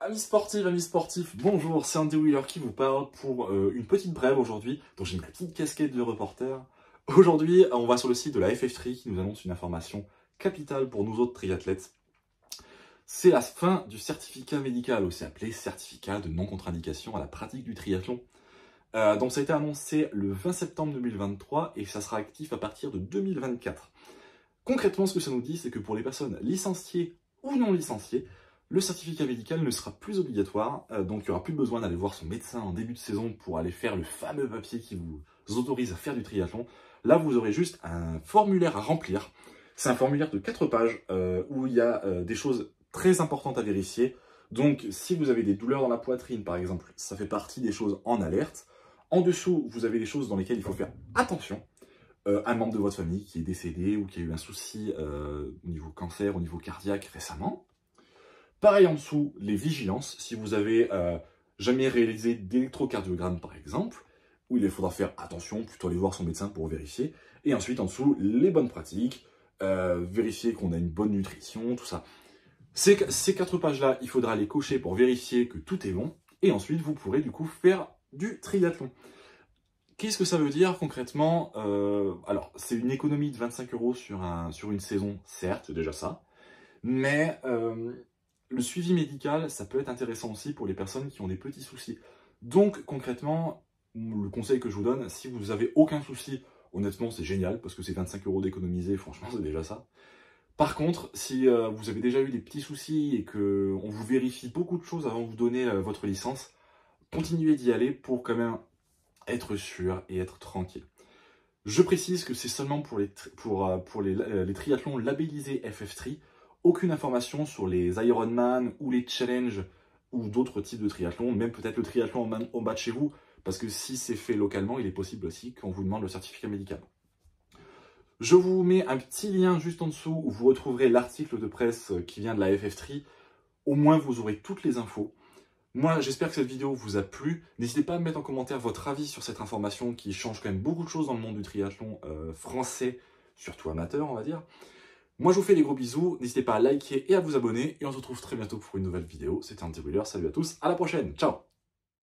Amis sportifs, bonjour, c'est Andy Wheeler qui vous parle pour une petite brève aujourd'hui, dont j'ai ma petite casquette de reporter. Aujourd'hui, on va sur le site de la FF3 qui nous annonce une information capitale pour nous autres triathlètes. C'est la fin du certificat médical, aussi appelé certificat de non-contre-indication à la pratique du triathlon. Donc ça a été annoncé le 20 septembre 2023 et ça sera actif à partir de 2024. Concrètement, ce que ça nous dit, c'est que pour les personnes licenciées ou non licenciées, le certificat médical ne sera plus obligatoire, donc il n'y aura plus besoin d'aller voir son médecin en début de saison pour aller faire le fameux papier qui vous autorise à faire du triathlon. Là, vous aurez juste un formulaire à remplir. C'est un formulaire de 4 pages où il y a des choses très importantes à vérifier. Donc, si vous avez des douleurs dans la poitrine, par exemple, ça fait partie des choses en alerte. En dessous, vous avez des choses dans lesquelles il faut faire attention. Un membre de votre famille qui est décédé ou qui a eu un souci au niveau cancer, au niveau cardiaque récemment. Pareil en dessous, les vigilances, si vous avez jamais réalisé d'électrocardiogramme par exemple, où il faudra faire attention, plutôt aller voir son médecin pour vérifier. Et ensuite en dessous, les bonnes pratiques, vérifier qu'on a une bonne nutrition, tout ça. Ces 4 pages-là, il faudra les cocher pour vérifier que tout est bon. Et ensuite, vous pourrez du coup faire du triathlon. Qu'est-ce que ça veut dire concrètement? Alors, c'est une économie de 25 € sur une saison, certes, c'est déjà ça. Mais le suivi médical, ça peut être intéressant aussi pour les personnes qui ont des petits soucis. Donc, concrètement, le conseil que je vous donne, si vous n'avez aucun souci, honnêtement, c'est génial, parce que c'est 25 € d'économiser, franchement, c'est déjà ça. Par contre, si vous avez déjà eu des petits soucis et qu'on vous vérifie beaucoup de choses avant de vous donner votre licence, continuez d'y aller pour quand même être sûr et être tranquille. Je précise que c'est seulement pour les triathlons labellisés FF3, aucune information sur les Ironman ou les challenges ou d'autres types de triathlons, même peut-être le triathlon en bas de chez vous, parce que si c'est fait localement, il est possible aussi qu'on vous demande le certificat médical. Je vous mets un petit lien juste en dessous où vous retrouverez l'article de presse qui vient de la FF3. Au moins, vous aurez toutes les infos. Moi, j'espère que cette vidéo vous a plu. N'hésitez pas à me mettre en commentaire votre avis sur cette information qui change quand même beaucoup de choses dans le monde du triathlon français, surtout amateur, on va dire. Moi, je vous fais des gros bisous. N'hésitez pas à liker et à vous abonner. Et on se retrouve très bientôt pour une nouvelle vidéo. C'était Andy Wheeler. Salut à tous. À la prochaine. Ciao.